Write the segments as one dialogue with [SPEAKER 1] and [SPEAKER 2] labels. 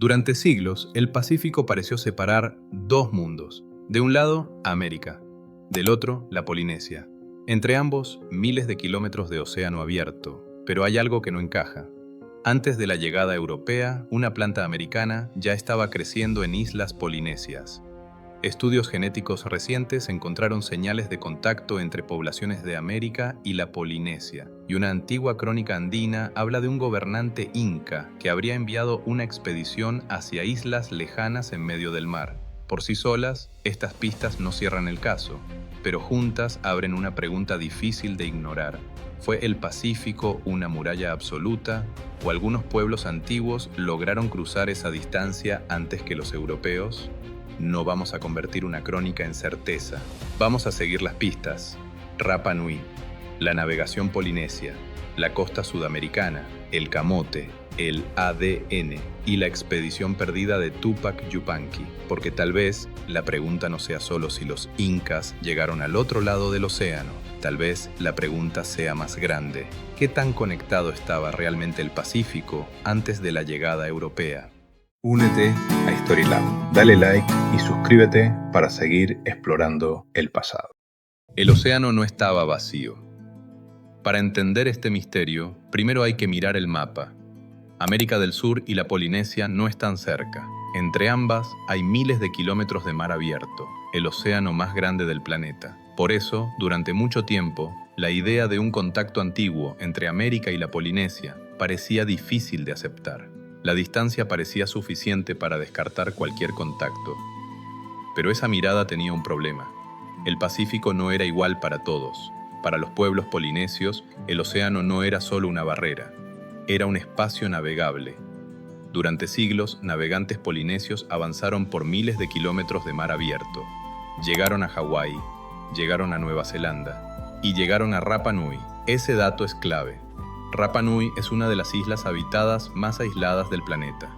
[SPEAKER 1] Durante siglos, el Pacífico pareció separar dos mundos. De un lado, América. Del otro, la Polinesia. Entre ambos, miles de kilómetros de océano abierto. Pero hay algo que no encaja. Antes de la llegada europea, una planta americana ya estaba creciendo en islas polinesias. Estudios genéticos recientes encontraron señales de contacto entre poblaciones de América y la Polinesia, y una antigua crónica andina habla de un gobernante inca que habría enviado una expedición hacia islas lejanas en medio del mar. Por sí solas, estas pistas no cierran el caso, pero juntas abren una pregunta difícil de ignorar. ¿Fue el Pacífico una muralla absoluta, o algunos pueblos antiguos lograron cruzar esa distancia antes que los europeos? No vamos a convertir una crónica en certeza. Vamos a seguir las pistas. Rapa Nui, la navegación polinesia, la costa sudamericana, el camote, el ADN y la expedición perdida de Tupac Yupanqui, porque tal vez la pregunta no sea solo si los incas llegaron al otro lado del océano. Tal vez la pregunta sea más grande. ¿Qué tan conectado estaba realmente el Pacífico antes de la llegada europea?
[SPEAKER 2] Únete a Storylab, dale like y suscríbete para seguir explorando el pasado.
[SPEAKER 1] El océano no estaba vacío. Para entender este misterio, primero hay que mirar el mapa. América del Sur y la Polinesia no están cerca. Entre ambas hay miles de kilómetros de mar abierto, el océano más grande del planeta. Por eso, durante mucho tiempo, la idea de un contacto antiguo entre América y la Polinesia parecía difícil de aceptar. La distancia parecía suficiente para descartar cualquier contacto. Pero esa mirada tenía un problema. El Pacífico no era igual para todos. Para los pueblos polinesios, el océano no era solo una barrera. Era un espacio navegable. Durante siglos, navegantes polinesios avanzaron por miles de kilómetros de mar abierto. Llegaron a Hawái, llegaron a Nueva Zelanda y llegaron a Rapa Nui. Ese dato es clave. Rapa Nui es una de las islas habitadas más aisladas del planeta.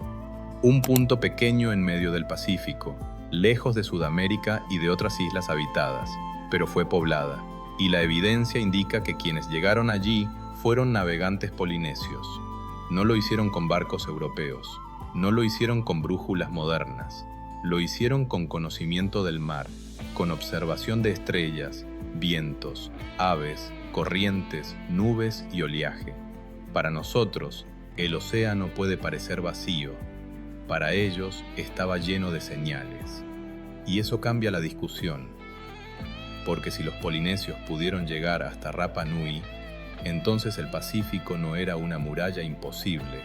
[SPEAKER 1] Un punto pequeño en medio del Pacífico, lejos de Sudamérica y de otras islas habitadas, pero fue poblada, y la evidencia indica que quienes llegaron allí fueron navegantes polinesios. No lo hicieron con barcos europeos, no lo hicieron con brújulas modernas, lo hicieron con conocimiento del mar, con observación de estrellas, vientos, aves, corrientes, nubes y oleaje. Para nosotros, el océano puede parecer vacío. Para ellos, estaba lleno de señales. Y eso cambia la discusión. Porque si los polinesios pudieron llegar hasta Rapa Nui, entonces el Pacífico no era una muralla imposible,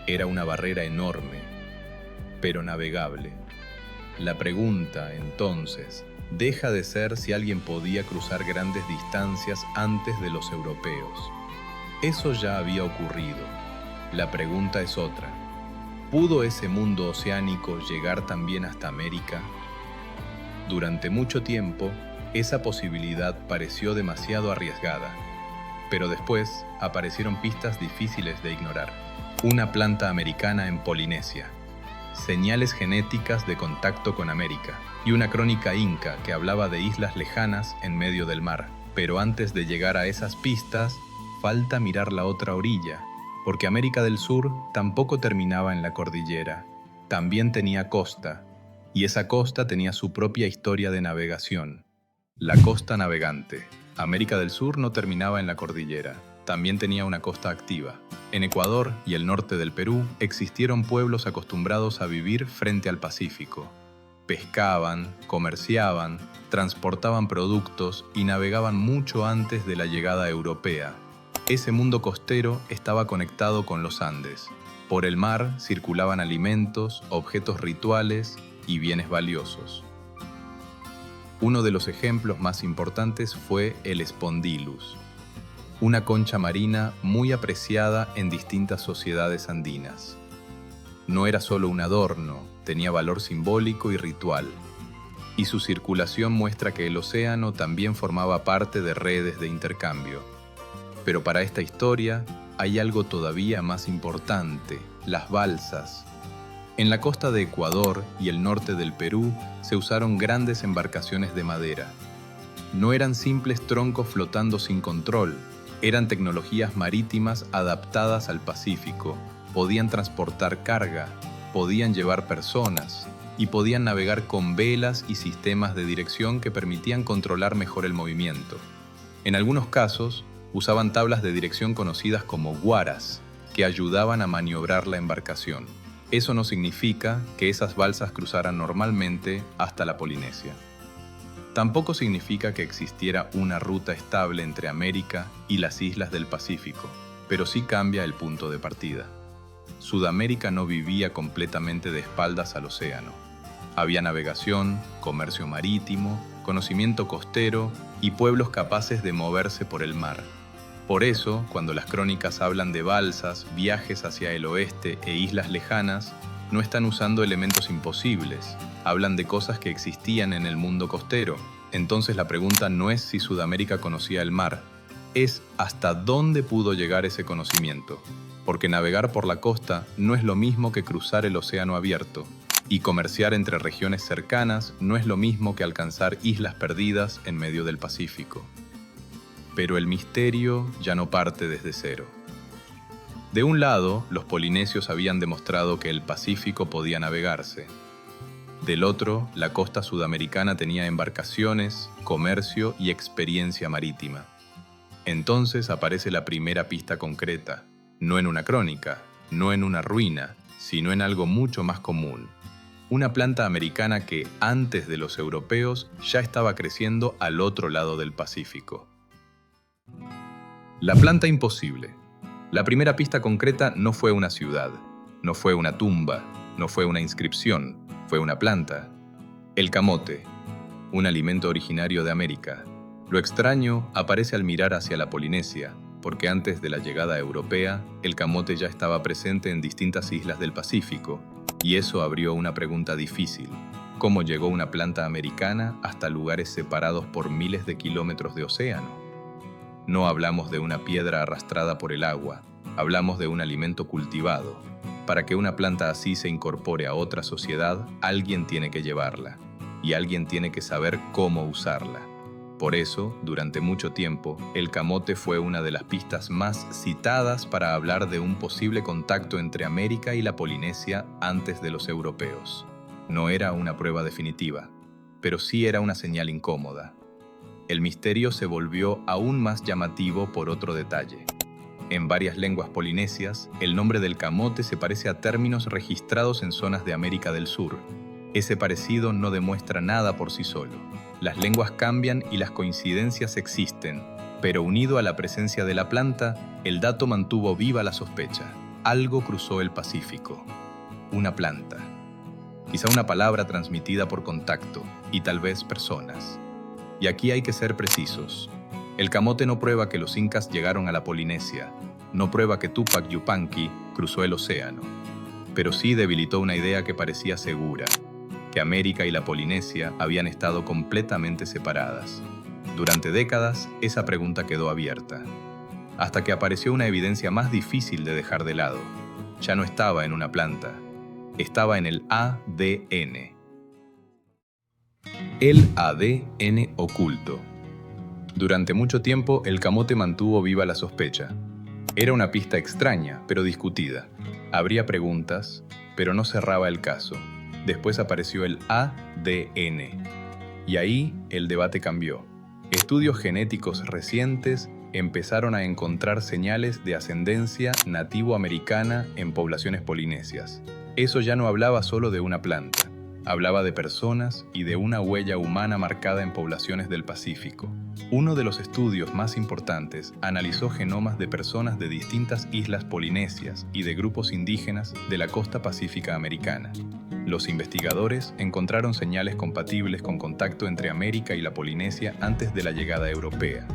[SPEAKER 1] era una barrera enorme, pero navegable. La pregunta, entonces, deja de ser si alguien podía cruzar grandes distancias antes de los europeos. Eso ya había ocurrido. La pregunta es otra. ¿Pudo ese mundo oceánico llegar también hasta América? Durante mucho tiempo, esa posibilidad pareció demasiado arriesgada. Pero después aparecieron pistas difíciles de ignorar. Una planta americana en Polinesia, señales genéticas de contacto con América, y una crónica inca que hablaba de islas lejanas en medio del mar. Pero antes de llegar a esas pistas, falta mirar la otra orilla, porque América del Sur tampoco terminaba en la cordillera. También tenía costa, y esa costa tenía su propia historia de navegación. La costa navegante. América del Sur no terminaba en la cordillera, también tenía una costa activa. En Ecuador y el norte del Perú existieron pueblos acostumbrados a vivir frente al Pacífico. Pescaban, comerciaban, transportaban productos y navegaban mucho antes de la llegada europea. Ese mundo costero estaba conectado con los Andes. Por el mar circulaban alimentos, objetos rituales y bienes valiosos. Uno de los ejemplos más importantes fue el Spondylus, una concha marina muy apreciada en distintas sociedades andinas. No era solo un adorno, tenía valor simbólico y ritual, y su circulación muestra que el océano también formaba parte de redes de intercambio. Pero para esta historia hay algo todavía más importante: las balsas. En la costa de Ecuador y el norte del Perú se usaron grandes embarcaciones de madera. No eran simples troncos flotando sin control, eran tecnologías marítimas adaptadas al Pacífico. Podían transportar carga, podían llevar personas y podían navegar con velas y sistemas de dirección que permitían controlar mejor el movimiento. En algunos casos, usaban tablas de dirección conocidas como guaras, que ayudaban a maniobrar la embarcación. Eso no significa que esas balsas cruzaran normalmente hasta la Polinesia. Tampoco significa que existiera una ruta estable entre América y las islas del Pacífico, pero sí cambia el punto de partida. Sudamérica no vivía completamente de espaldas al océano. Había navegación, comercio marítimo, conocimiento costero y pueblos capaces de moverse por el mar. Por eso, cuando las crónicas hablan de balsas, viajes hacia el oeste e islas lejanas, no están usando elementos imposibles, hablan de cosas que existían en el mundo costero. Entonces la pregunta no es si Sudamérica conocía el mar, es hasta dónde pudo llegar ese conocimiento, porque navegar por la costa no es lo mismo que cruzar el océano abierto, y comerciar entre regiones cercanas no es lo mismo que alcanzar islas perdidas en medio del Pacífico. Pero el misterio ya no parte desde cero. De un lado, los polinesios habían demostrado que el Pacífico podía navegarse. Del otro, la costa sudamericana tenía embarcaciones, comercio y experiencia marítima. Entonces aparece la primera pista concreta, no en una crónica, no en una ruina, sino en algo mucho más común. Una planta americana que, antes de los europeos, ya estaba creciendo al otro lado del Pacífico. La planta imposible. La primera pista concreta no fue una ciudad, no fue una tumba, no fue una inscripción, fue una planta. El camote, un alimento originario de América. Lo extraño aparece al mirar hacia la Polinesia, porque antes de la llegada europea, el camote ya estaba presente en distintas islas del Pacífico, y eso abrió una pregunta difícil. ¿Cómo llegó una planta americana hasta lugares separados por miles de kilómetros de océano? No hablamos de una piedra arrastrada por el agua, hablamos de un alimento cultivado. Para que una planta así se incorpore a otra sociedad, alguien tiene que llevarla, y alguien tiene que saber cómo usarla. Por eso, durante mucho tiempo, el camote fue una de las pistas más citadas para hablar de un posible contacto entre América y la Polinesia antes de los europeos. No era una prueba definitiva, pero sí era una señal incómoda. El misterio se volvió aún más llamativo por otro detalle. En varias lenguas polinesias, el nombre del camote se parece a términos registrados en zonas de América del Sur. Ese parecido no demuestra nada por sí solo. Las lenguas cambian y las coincidencias existen, pero unido a la presencia de la planta, el dato mantuvo viva la sospecha. Algo cruzó el Pacífico. Una planta. Quizá una palabra transmitida por contacto, y tal vez personas. Y aquí hay que ser precisos. El camote no prueba que los incas llegaron a la Polinesia, no prueba que Tupac Yupanqui cruzó el océano, pero sí debilitó una idea que parecía segura, que América y la Polinesia habían estado completamente separadas. Durante décadas, esa pregunta quedó abierta, hasta que apareció una evidencia más difícil de dejar de lado. Ya no estaba en una planta, estaba en el ADN. El ADN oculto. Durante mucho tiempo, el camote mantuvo viva la sospecha. Era una pista extraña, pero discutida. Habría preguntas, pero no cerraba el caso. Después apareció el ADN. Y ahí el debate cambió. Estudios genéticos recientes empezaron a encontrar señales de ascendencia nativoamericana en poblaciones polinesias. Eso ya no hablaba solo de una planta. Hablaba de personas y de una huella humana marcada en poblaciones del Pacífico. Uno de los estudios más importantes analizó genomas de personas de distintas islas polinesias y de grupos indígenas de la costa pacífica americana. Los investigadores encontraron señales compatibles con contacto entre América y la Polinesia antes de la llegada europea,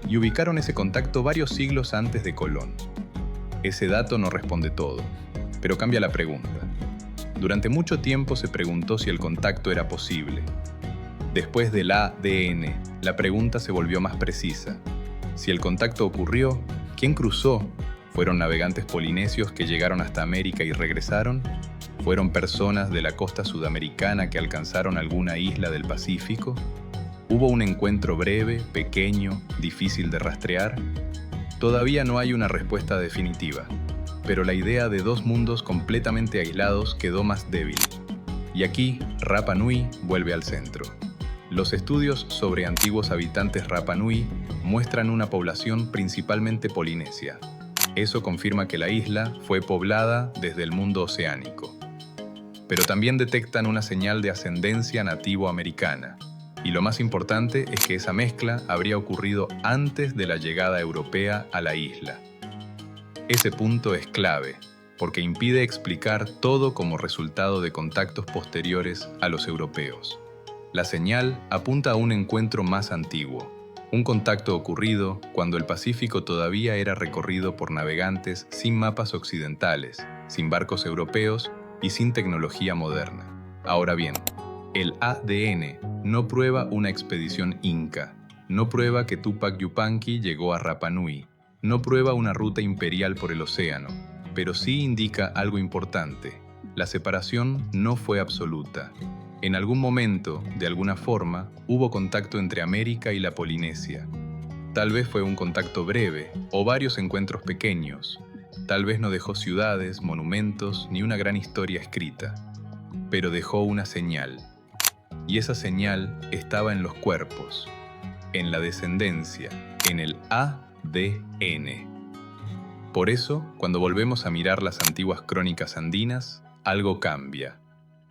[SPEAKER 1] y ubicaron ese contacto varios siglos antes de Colón. Ese dato no responde todo, pero cambia la pregunta. Durante mucho tiempo se preguntó si el contacto era posible. Después del ADN, la pregunta se volvió más precisa. Si el contacto ocurrió, ¿quién cruzó? ¿Fueron navegantes polinesios que llegaron hasta América y regresaron? ¿Fueron personas de la costa sudamericana que alcanzaron alguna isla del Pacífico? ¿Hubo un encuentro breve, pequeño, difícil de rastrear? Todavía no hay una respuesta definitiva, pero la idea de dos mundos completamente aislados quedó más débil. Y aquí, Rapa Nui vuelve al centro. Los estudios sobre antiguos habitantes Rapa Nui muestran una población principalmente polinesia. Eso confirma que la isla fue poblada desde el mundo oceánico. Pero también detectan una señal de ascendencia nativo-americana. Y lo más importante es que esa mezcla habría ocurrido antes de la llegada europea a la isla. Ese punto es clave, porque impide explicar todo como resultado de contactos posteriores a los europeos. La señal apunta a un encuentro más antiguo, un contacto ocurrido cuando el Pacífico todavía era recorrido por navegantes sin mapas occidentales, sin barcos europeos y sin tecnología moderna. Ahora bien, el ADN no prueba una expedición inca, no prueba que Tupac Yupanqui llegó a Rapa Nui, no prueba una ruta imperial por el océano, pero sí indica algo importante: la separación no fue absoluta. En algún momento, de alguna forma, hubo contacto entre América y la Polinesia. Tal vez fue un contacto breve o varios encuentros pequeños. Tal vez no dejó ciudades, monumentos ni una gran historia escrita, pero dejó una señal. Y esa señal estaba en los cuerpos, en la descendencia, en el ADN. Por eso, cuando volvemos a mirar las antiguas crónicas andinas, algo cambia.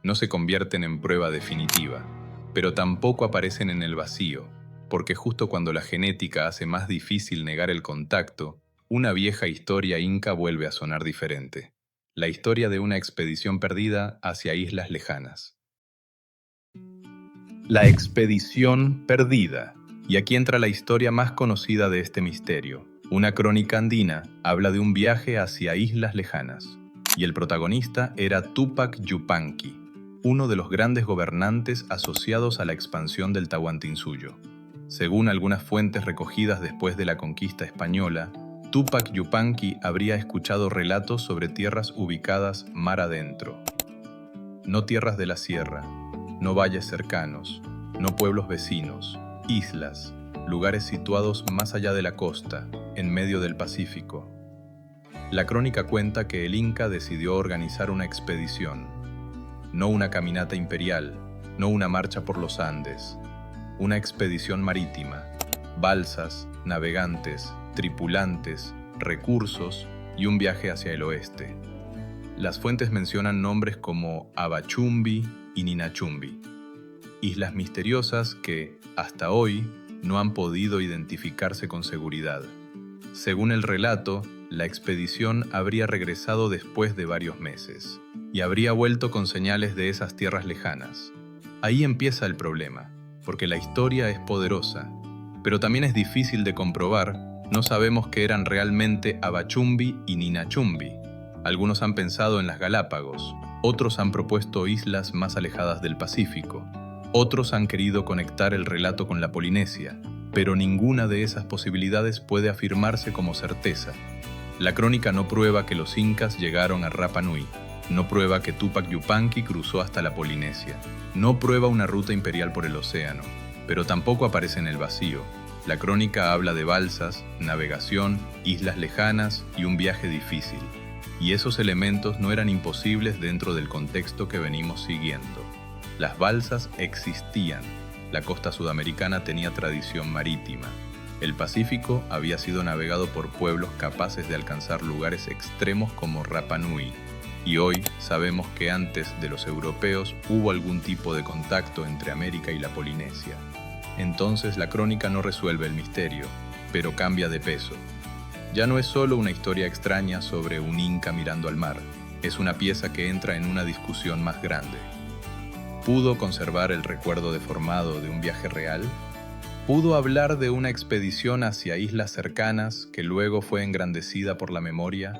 [SPEAKER 1] No se convierten en prueba definitiva, pero tampoco aparecen en el vacío, porque justo cuando la genética hace más difícil negar el contacto, una vieja historia inca vuelve a sonar diferente. La historia de una expedición perdida hacia islas lejanas. La expedición perdida. Y aquí entra la historia más conocida de este misterio. Una crónica andina habla de un viaje hacia islas lejanas, y el protagonista era Tupac Yupanqui, uno de los grandes gobernantes asociados a la expansión del Tahuantinsuyo. Según algunas fuentes recogidas después de la conquista española, Tupac Yupanqui habría escuchado relatos sobre tierras ubicadas mar adentro. No tierras de la sierra, no valles cercanos, no pueblos vecinos, islas, lugares situados más allá de la costa, en medio del Pacífico. La crónica cuenta que el Inca decidió organizar una expedición. No una caminata imperial, no una marcha por los Andes, una expedición marítima, balsas, navegantes, tripulantes, recursos y un viaje hacia el oeste. Las fuentes mencionan nombres como Abachumbi y Ninachumbi, islas misteriosas que, hasta hoy, no han podido identificarse con seguridad. Según el relato, la expedición habría regresado después de varios meses y habría vuelto con señales de esas tierras lejanas. Ahí empieza el problema, porque la historia es poderosa, pero también es difícil de comprobar. No sabemos qué eran realmente Abachumbi y Ninachumbi. Algunos han pensado en las Galápagos, otros han propuesto islas más alejadas del Pacífico, otros han querido conectar el relato con la Polinesia, pero ninguna de esas posibilidades puede afirmarse como certeza. La crónica no prueba que los incas llegaron a Rapa Nui, no prueba que Tupac Yupanqui cruzó hasta la Polinesia, no prueba una ruta imperial por el océano, pero tampoco aparece en el vacío. La crónica habla de balsas, navegación, islas lejanas y un viaje difícil. Y esos elementos no eran imposibles dentro del contexto que venimos siguiendo. Las balsas existían, la costa sudamericana tenía tradición marítima. El Pacífico había sido navegado por pueblos capaces de alcanzar lugares extremos como Rapa Nui. Y hoy sabemos que antes de los europeos hubo algún tipo de contacto entre América y la Polinesia. Entonces la crónica no resuelve el misterio, pero cambia de peso. Ya no es solo una historia extraña sobre un inca mirando al mar, es una pieza que entra en una discusión más grande. ¿Pudo conservar el recuerdo deformado de un viaje real? ¿Pudo hablar de una expedición hacia islas cercanas que luego fue engrandecida por la memoria?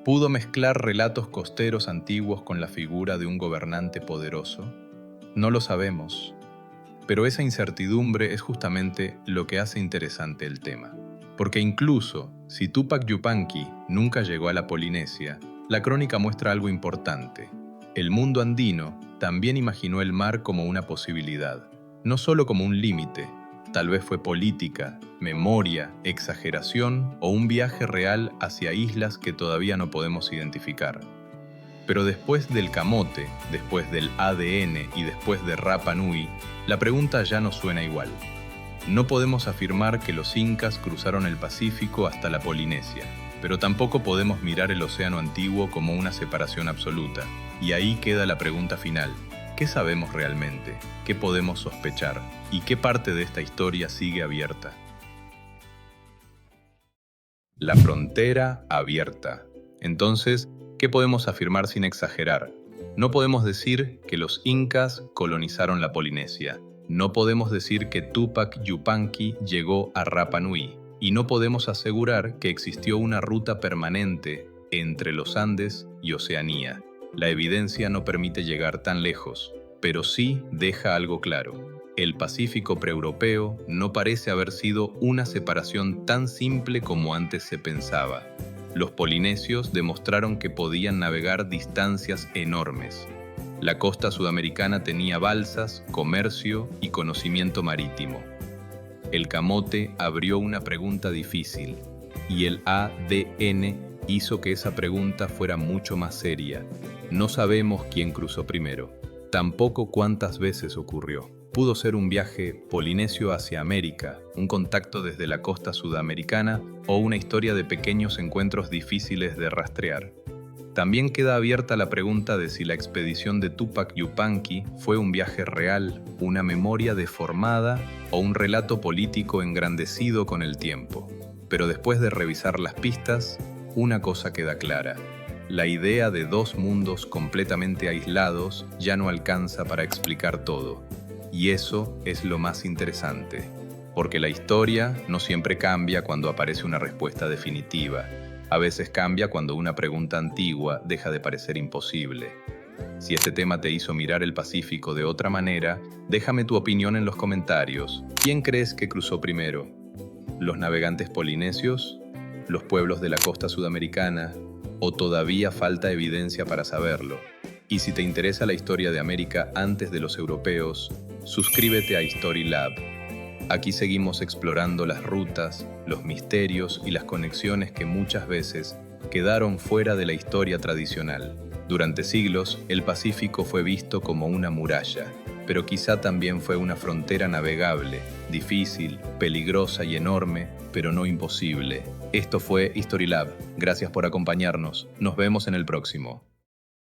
[SPEAKER 1] ¿Pudo mezclar relatos costeros antiguos con la figura de un gobernante poderoso? No lo sabemos, pero esa incertidumbre es justamente lo que hace interesante el tema. Porque incluso si Tupac Yupanqui nunca llegó a la Polinesia, la crónica muestra algo importante. El mundo andino también imaginó el mar como una posibilidad, no solo como un límite, Tal vez fue política, memoria, exageración o un viaje real hacia islas que todavía no podemos identificar. Pero después del camote, después del ADN y después de Rapa Nui, la pregunta ya no suena igual. No podemos afirmar que los incas cruzaron el Pacífico hasta la Polinesia, pero tampoco podemos mirar el océano antiguo como una separación absoluta. Y ahí queda la pregunta final. ¿Qué sabemos realmente? ¿Qué podemos sospechar? ¿Y qué parte de esta historia sigue abierta? La frontera abierta. Entonces, ¿qué podemos afirmar sin exagerar? No podemos decir que los incas colonizaron la Polinesia. No podemos decir que Tupac Yupanqui llegó a Rapa Nui. Y no podemos asegurar que existió una ruta permanente entre los Andes y Oceanía. La evidencia no permite llegar tan lejos, pero sí deja algo claro. El Pacífico preeuropeo no parece haber sido una separación tan simple como antes se pensaba. Los polinesios demostraron que podían navegar distancias enormes. La costa sudamericana tenía balsas, comercio y conocimiento marítimo. El camote abrió una pregunta difícil, y el ADN hizo que esa pregunta fuera mucho más seria. No sabemos quién cruzó primero, tampoco cuántas veces ocurrió. Pudo ser un viaje polinesio hacia América, un contacto desde la costa sudamericana o una historia de pequeños encuentros difíciles de rastrear. También queda abierta la pregunta de si la expedición de Tupac Yupanqui fue un viaje real, una memoria deformada o un relato político engrandecido con el tiempo. Pero después de revisar las pistas, una cosa queda clara. La idea de dos mundos completamente aislados ya no alcanza para explicar todo. Y eso es lo más interesante, porque la historia no siempre cambia cuando aparece una respuesta definitiva. A veces cambia cuando una pregunta antigua deja de parecer imposible. Si este tema te hizo mirar el Pacífico de otra manera, déjame tu opinión en los comentarios. ¿Quién crees que cruzó primero? ¿Los navegantes polinesios? ¿Los pueblos de la costa sudamericana? ¿O todavía falta evidencia para saberlo? Y si te interesa la historia de América antes de los europeos, suscríbete a Storylab. Aquí seguimos explorando las rutas, los misterios y las conexiones que muchas veces quedaron fuera de la historia tradicional. Durante siglos, el Pacífico fue visto como una muralla, pero quizá también fue una frontera navegable, difícil, peligrosa y enorme, pero no imposible. Esto fue Storylab. Gracias por acompañarnos. Nos vemos en el próximo.